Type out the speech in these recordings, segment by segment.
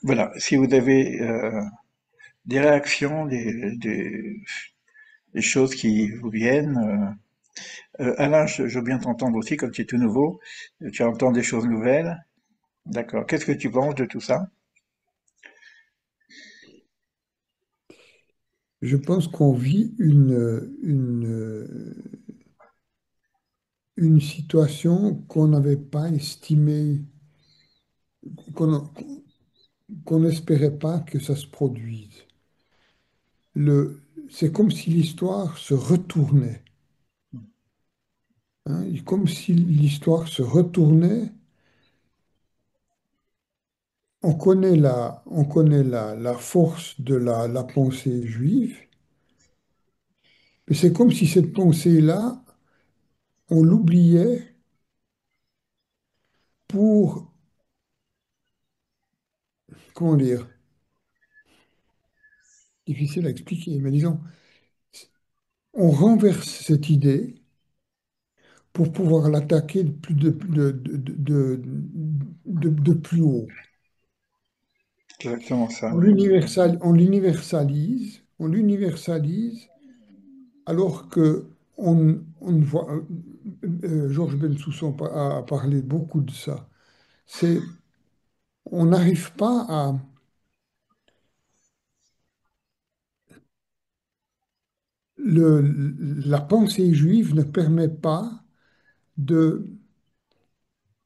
Voilà, si vous avez des réactions, des choses qui vous viennent. Alain, je veux bien t'entendre aussi, comme tu es tout nouveau. Tu entends des choses nouvelles. D'accord. Qu'est-ce que tu penses de tout ça? Je pense qu'on vit une situation qu'on n'avait pas estimée, qu'on qu'on n'espérait pas que ça se produise. C'est comme si l'histoire se retournait, hein, et comme si l'histoire se retournait. On connaît la force de la pensée juive, mais c'est comme si cette pensée-là, on l'oubliait pour, comment dire, difficile à expliquer, mais disons, on renverse cette idée pour pouvoir l'attaquer de plus haut. Exactement ça, oui. On l'universalise, alors que on ne voit, Georges Bensoussan a parlé beaucoup de ça. C'est, on n'arrive pas à, la pensée juive ne permet pas de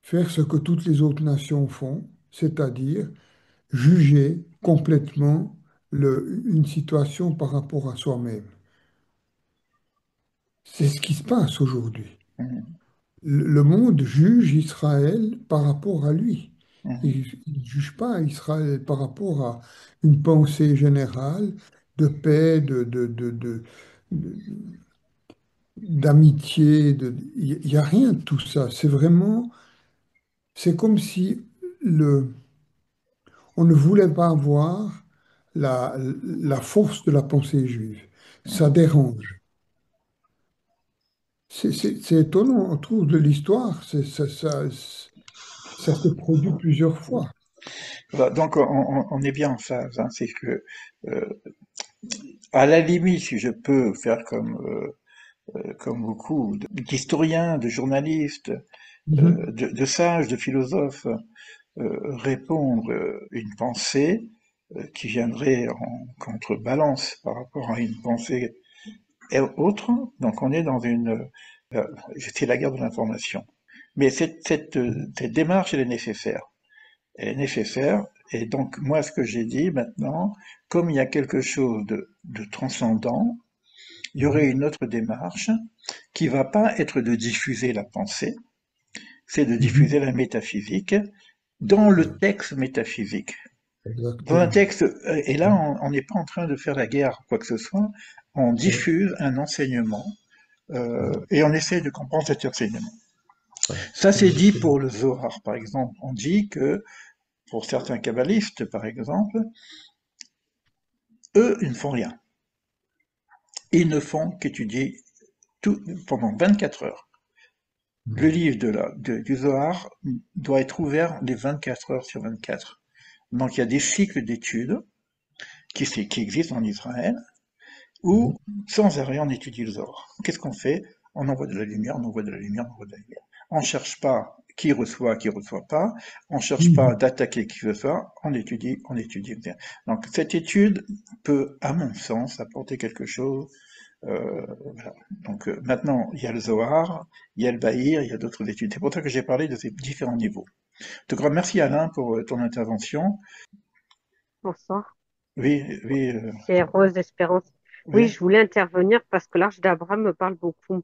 faire ce que toutes les autres nations font, c'est-à-dire juger complètement une situation par rapport à soi-même. C'est ce qui se passe aujourd'hui. Mhm, Le monde juge Israël par rapport à lui. mhm. Il ne juge pas Israël par rapport à une pensée générale de paix, de- d'amitié. Il n'y a rien de tout ça. C'est comme si on ne voulait pas voir la force de la pensée juive. Ça dérange. C'est étonnant, on trouve de l'histoire, ça s'est produit plusieurs fois. Voilà, donc on est bien en phase, hein. C'est que, euh, à la limite, si je peux faire comme beaucoup d'historiens, de journalistes, Mhm. de sages, de philosophes, répondre une pensée qui viendrait en contrebalance par rapport à une pensée autre. Donc on est dans euh, c'est la guerre de l'information. Mais cette démarche, elle est nécessaire. Elle est nécessaire. Et donc moi, ce que j'ai dit maintenant, comme il y a quelque chose de transcendant, il y aurait Mhm. une autre démarche qui va pas être de diffuser la pensée, c'est de Mhm. diffuser la métaphysique dans le Ouais, texte métaphysique. Dans un exactement. texte, et là, on n'est pas en train de faire la guerre, quoi que ce soit, on Ouais, diffuse un enseignement ouais, et on essaie de comprendre cet enseignement. ouais, Ça, c'est dit exactement. pour le Zohar, par exemple. On dit que pour certains kabbalistes, par exemple, eux, ils ne font rien. Ils ne font qu'étudier tout pendant 24 heures. Le Mhm. livre du Zohar doit être ouvert les 24 heures sur 24. Donc il y a des cycles d'études qui existent en Israël Mhm. où sans arrêt on étudie le Zohar. Qu'est-ce qu'on fait? On envoie de la lumière, on envoie de la lumière, on envoie de la lumière. On ne cherche pas qui reçoit pas, on ne cherche pas Mhm. d'attaquer qui reçoit, on étudie, on étudie. Donc cette étude peut, à mon sens, apporter quelque chose. Voilà. Donc maintenant, il y a le Zohar, il y a le Bahir, il y a d'autres études. C'est pour ça que j'ai parlé de ces différents niveaux. Donc merci Alain pour ton intervention. Bonsoir. Oui, oui, C'est Rose Espérance. Oui, oui. je voulais intervenir parce que l'Arche d'Abraham me parle beaucoup.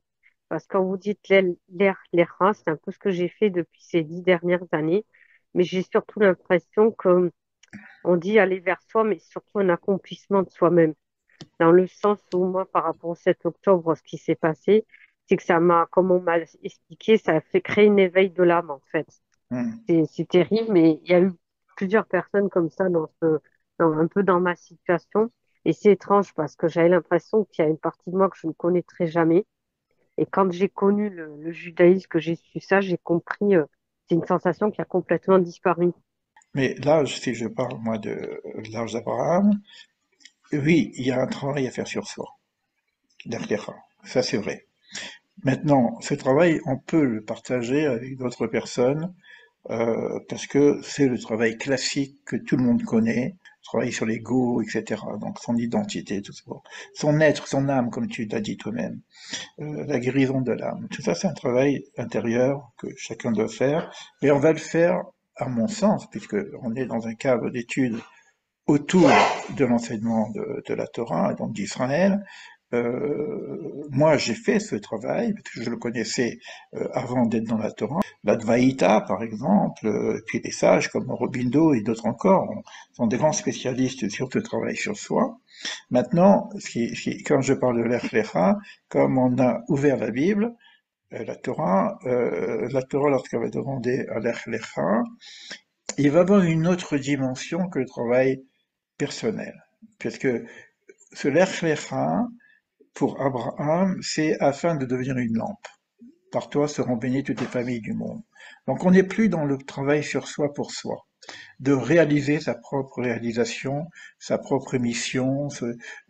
Parce que quand vous dites l'ERA, c'est un peu ce que j'ai fait depuis ces 10 dernières années. Mais j'ai surtout l'impression que on dit aller vers soi, mais surtout un accomplissement de soi-même. Dans le sens où moi, par rapport au 7 octobre, ce qui s'est passé, c'est que ça m'a, comme on m'a expliqué, ça a fait créer une éveil de l'âme, en fait. Hmm, C'est terrible, mais il y a eu plusieurs personnes comme ça un peu dans ma situation. Et c'est étrange parce que j'avais l'impression qu'il y a une partie de moi que je ne connaîtrai jamais. Et quand j'ai connu le judaïsme, que j'ai su ça, j'ai compris, c'est une sensation qui a complètement disparu. Mais là, si je parle, moi, de l'âge d'Abraham, oui, il y a un travail à faire sur soi, derrière. Ça, c'est vrai. Maintenant, ce travail, on peut le partager avec d'autres personnes parce que c'est le travail classique que tout le monde connaît, travailler sur l'ego, etc. Donc son identité, tout ça. Son être, son âme, comme tu l'as dit toi-même, la guérison de l'âme. Tout ça, c'est un travail intérieur que chacun doit faire, et on va le faire, à mon sens, puisque on est dans un cadre d'études autour de l'enseignement de la Torah, et donc d'Israël. Moi, j'ai fait ce travail, parce que je le connaissais avant d'être dans la Torah. L'Advaïta, par exemple, puis des sages comme Aurobindo et d'autres encore, sont des grands spécialistes sur ce travail sur soi. Maintenant, quand je parle de l'Ech Lecha, comme on a ouvert la Bible, la Torah, lorsqu'elle va demander à l'Ech Lecha, il va avoir une autre dimension que le travail personnel. Puisque ce Lech Lecha, pour Abraham, c'est afin de devenir une lampe. Par toi seront bénies toutes les familles du monde. Donc on n'est plus dans le travail sur soi pour soi, de réaliser sa propre réalisation, sa propre mission,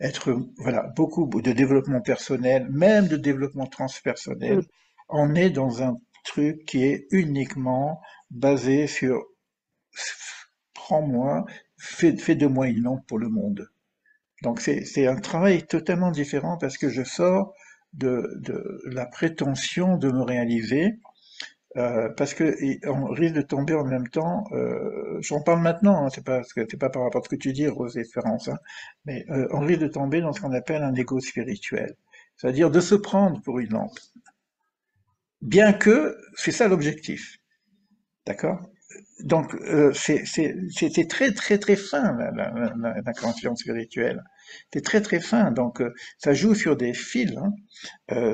être, voilà, beaucoup de développement personnel, même de développement transpersonnel. Mm. On est dans un truc qui est uniquement basé sur prends-moi, fais de moi une lampe pour le monde. Donc c'est un travail totalement différent parce que je sors de la prétention de me réaliser parce que on risque de tomber en même temps. J'en parle maintenant, hein, c'est pas par rapport à ce que tu dis, Rose et Florence, hein, mais on risque de tomber dans ce qu'on appelle un égo spirituel, c'est-à-dire de se prendre pour une lampe, bien que c'est ça l'objectif, d'accord? Donc c'est très très très fin la conscience spirituelle. C'est très très fin. Donc ça joue sur des fils, hein.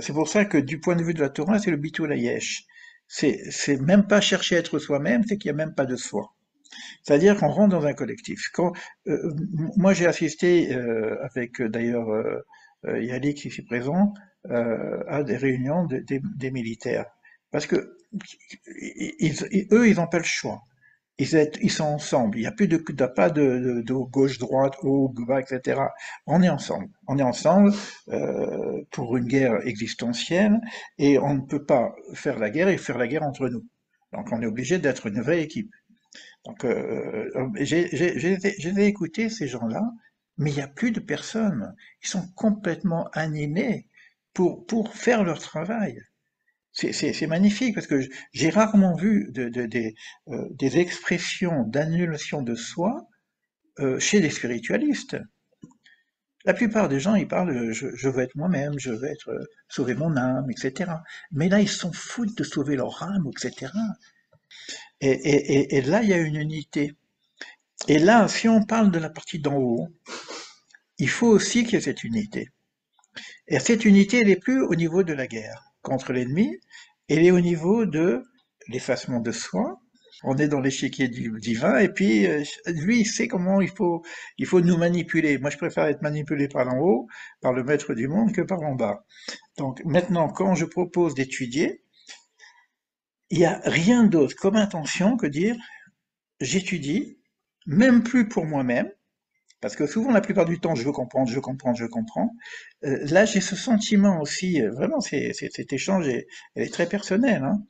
C'est pour ça que du point de vue de la Torah, c'est le bitul hayesh. C'est même pas chercher à être soi-même, c'est qu'il n'y a même pas de soi. C'est-à-dire qu'on rentre dans un collectif. Moi j'ai assisté avec d'ailleurs Yalik qui est ici présent à des réunions des militaires. Parce que eux, ils n'ont pas le choix. Ils sont ensemble. Il n'y a plus pas de gauche, droite, haut, bas, etc. On est ensemble. On est ensemble pour une guerre existentielle et on ne peut pas faire la guerre et faire la guerre entre nous. Donc on est obligé d'être une vraie équipe. Donc j'ai écouté ces gens-là, mais il n'y a plus de personnes. Ils sont complètement animés pour faire leur travail. C'est magnifique parce que j'ai rarement vu des expressions d'annulation de soi chez les spiritualistes. La plupart des gens, ils parlent je veux être moi-même, je veux être sauver mon âme, etc. Mais là, ils s'en foutent de sauver leur âme, etc. Et là, il y a une unité. Et là, si on parle de la partie d'en haut, il faut aussi qu'il y ait cette unité. Et cette unité, elle n'est plus au niveau de la guerre contre l'ennemi, elle est au niveau de l'effacement de soi. On est dans l'échiquier du divin, et puis lui, il sait comment il faut nous manipuler. Moi, je préfère être manipulé par l'en haut, par le maître du monde, que par en bas. Donc maintenant, quand je propose d'étudier, il n'y a rien d'autre comme intention que dire j'étudie, même plus pour moi-même, parce que souvent, la plupart du temps, je veux comprendre, je comprends, je comprends. Là, j'ai ce sentiment aussi, vraiment, cet échange elle est très personnelle, hein.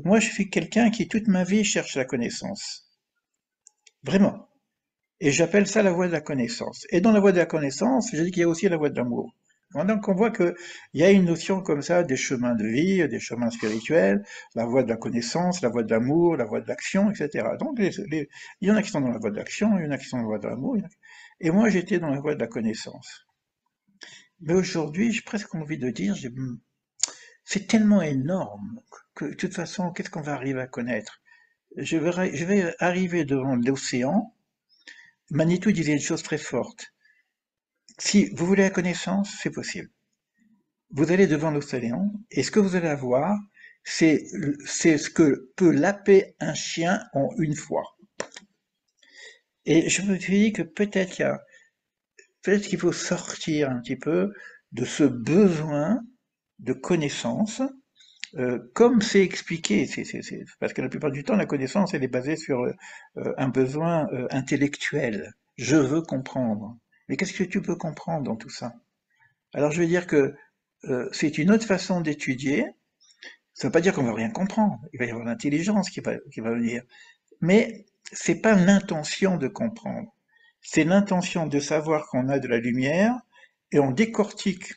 Moi, je suis quelqu'un qui, toute ma vie, cherche la connaissance. Vraiment. Et j'appelle ça la voie de la connaissance. Et dans la voie de la connaissance, je dis qu'il y a aussi la voie de l'amour. Donc on voit qu'il y a une notion comme ça des chemins de vie, des chemins spirituels, la voie de la connaissance, la voie de l'amour, la voie de l'action, etc. Donc il y en a qui sont dans la voie de l'action, il y en a qui sont dans la voie de l'amour, et moi j'étais dans la voie de la connaissance. Mais aujourd'hui, j'ai presque envie de dire, c'est tellement énorme que de toute façon, qu'est-ce qu'on va arriver à connaître? Je vais arriver devant l'océan. Manitou disait une chose très forte. Si vous voulez la connaissance, c'est possible. Vous allez devant l'océan, et ce que vous allez avoir, c'est ce que peut laper un chien en une fois. Et je me suis dit que peut-être qu'il faut sortir un petit peu de ce besoin de connaissance comme c'est expliqué, parce que la plupart du temps, la connaissance, elle est basée sur un besoin intellectuel. Je veux comprendre. Mais qu'est-ce que tu peux comprendre dans tout ça? Alors je veux dire que c'est une autre façon d'étudier. Ça ne veut pas dire qu'on va rien comprendre. Il va y avoir l'intelligence qui va venir. Mais c'est pas l'intention de comprendre. C'est l'intention de savoir qu'on a de la lumière et on décortique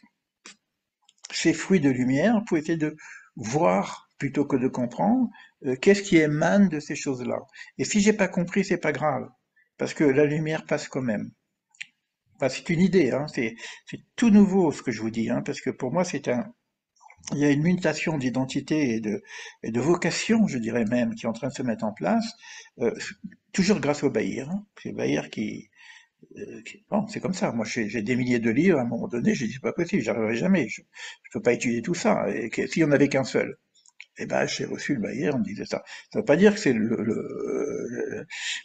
ces fruits de lumière pour essayer de voir plutôt que de comprendre qu'est-ce qui émane de ces choses-là. Et si j'ai pas compris, c'est pas grave, parce que la lumière passe quand même. Enfin, c'est une idée, hein, c'est tout nouveau ce que je vous dis, hein, parce que pour moi il y a une mutation d'identité et de vocation, je dirais même, qui est en train de se mettre en place, euh, toujours grâce au Bahir. Hein. C'est Bahir bon, c'est comme ça. Moi, j'ai des milliers de livres. À un moment donné, j'ai dit c'est pas possible, j'arriverai jamais. Je peux pas étudier tout ça. Et s'il y en avait qu'un seul, eh ben, j'ai reçu le Bayer, on me disait ça. Ça veut pas dire que c'est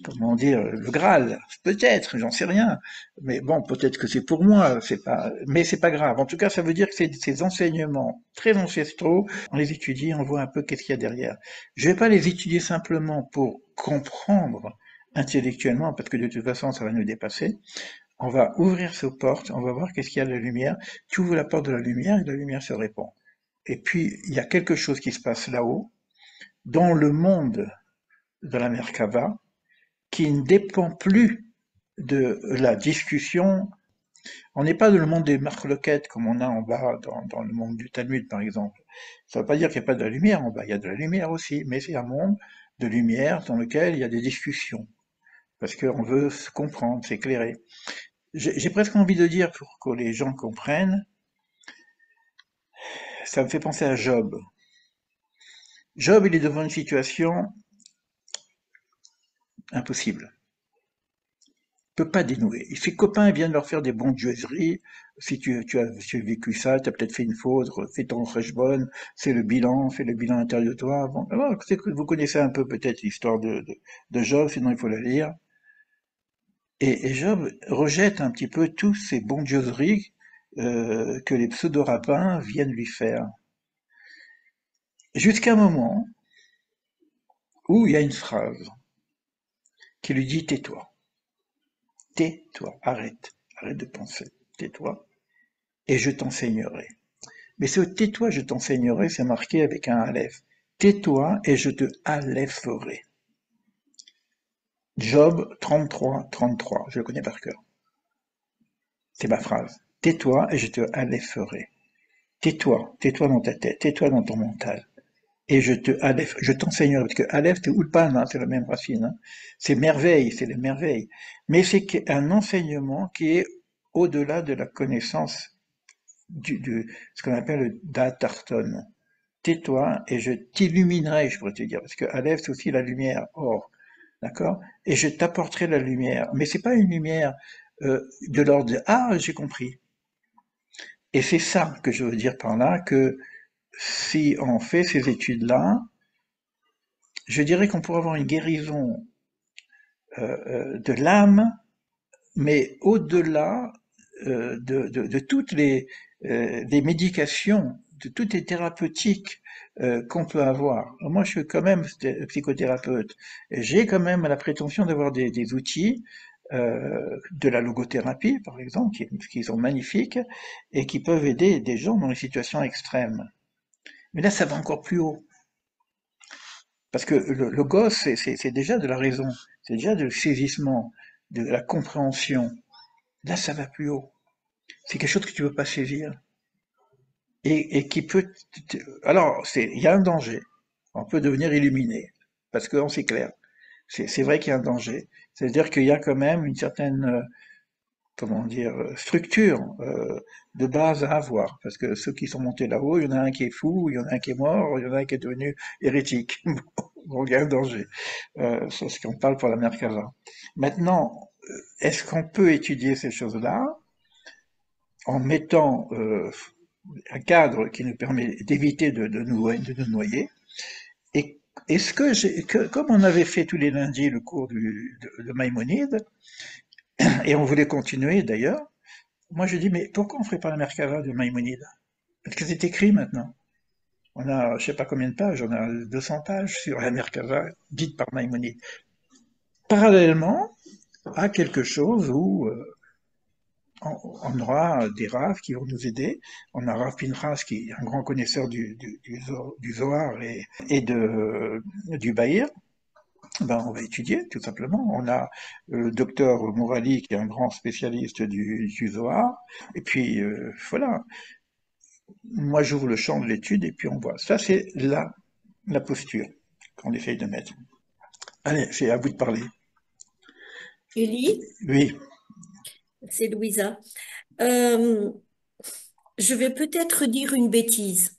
comment dire, le Graal. Peut-être, j'en sais rien. Mais bon, peut-être que c'est pour moi. Mais c'est pas grave. En tout cas, ça veut dire que ces enseignements très ancestraux, on les étudie, on voit un peu qu'est-ce qu'il y a derrière. Je vais pas les étudier simplement pour comprendre intellectuellement, parce que de toute façon, ça va nous dépasser. On va ouvrir ces portes, on va voir qu'est-ce qu'il y a de la lumière. Tu ouvres la porte de la lumière et la lumière se répand. Et puis, il y a quelque chose qui se passe là-haut, dans le monde de la Merkava, qui ne dépend plus de la discussion. On n'est pas dans le monde des marloquettes comme on a en bas dans le monde du Talmud, par exemple. Ça ne veut pas dire qu'il n'y a pas de la lumière en bas, il y a de la lumière aussi, mais c'est un monde de lumière dans lequel il y a des discussions, parce qu'on veut se comprendre, s'éclairer. J'ai presque envie de dire, pour que les gens comprennent, ça me fait penser à Job. Job, il est devant une situation impossible. Il peut pas dénouer. Et ses copains viennent leur faire des bondieuseries. Si tu as vécu ça, tu as peut-être fait une faute, fais ton bonne, fais le bilan intérieur de toi. Bon, alors, vous connaissez un peu peut-être l'histoire de Job, sinon il faut la lire. Et Job rejette un petit peu tous ces bondieuseries que les pseudo-rabbins viennent lui faire. Jusqu'à un moment où il y a une phrase qui lui dit tais-toi, tais-toi, arrête de penser, tais-toi, et je t'enseignerai. Mais ce tais-toi, je t'enseignerai, c'est marqué avec un aleph. Tais-toi et je te alépherai. Job 33, 33, je le connais par cœur. C'est ma phrase. Tais-toi et je te alépherai. Tais-toi, tais-toi dans ta tête, tais-toi dans ton mental. Et je t'enseignerai, parce que Aleph, c'est Ulpan, hein, c'est la même racine. Hein. C'est merveille, c'est les merveilles. Mais c'est un enseignement qui est au-delà de la connaissance ce qu'on appelle le datarton. Tais-toi et je t'illuminerai, je pourrais te dire, parce que Aleph, c'est aussi la lumière, or, d'accord? Et je t'apporterai la lumière. Mais c'est pas une lumière de l'ordre de ah, j'ai compris. Et c'est ça que je veux dire par là, que si on fait ces études-là, je dirais qu'on pourrait avoir une guérison de l'âme, mais au-delà de toutes les médications, de toutes les thérapeutiques qu'on peut avoir. Moi, je suis quand même psychothérapeute. J'ai quand même la prétention d'avoir des outils de la logothérapie, par exemple, qui sont magnifiques et qui peuvent aider des gens dans des situations extrêmes. Mais là, ça va encore plus haut. Parce que le gosse, c'est déjà de la raison, c'est déjà du saisissement, de la compréhension. Là, ça va plus haut. C'est quelque chose que tu ne peux pas saisir. Et qui peut... Alors, il y a un danger. On peut devenir illuminé. Parce qu'on s'éclaire. C'est vrai qu'il y a un danger. C'est-à-dire qu'il y a quand même une certaine, comment dire, structure de base à avoir. Parce que ceux qui sont montés là-haut, il y en a un qui est fou, il y en a un qui est mort, il y en a un qui est devenu hérétique. Bon, il y a un danger. C'est ce qu'on parle pour la Merkava. Maintenant, est-ce qu'on peut étudier ces choses-là en mettant un cadre qui nous permet d'éviter de nous noyer? Et est-ce comme on avait fait tous les lundis le cours de Maïmonide, et on voulait continuer d'ailleurs, moi je dis, mais pourquoi on ne ferait pas la Merkava de Maïmonide? Parce que c'est écrit maintenant. On a, je sais pas combien de pages, on a 200 pages sur la Merkava, dite par Maïmonide. Parallèlement à quelque chose où on aura des Rav qui vont nous aider. On a Rav Pinchas qui est un grand connaisseur du Zohar du Bahir. Ben, on va étudier, tout simplement. On a le docteur Mourali, qui est un grand spécialiste du Zohar. Et puis, voilà. Moi, j'ouvre le champ de l'étude et puis on voit. Ça, c'est la posture qu'on essaye de mettre. Allez, c'est à vous de parler. Élie, Oui, c'est Louisa. Euh, je vais peut-être dire une bêtise,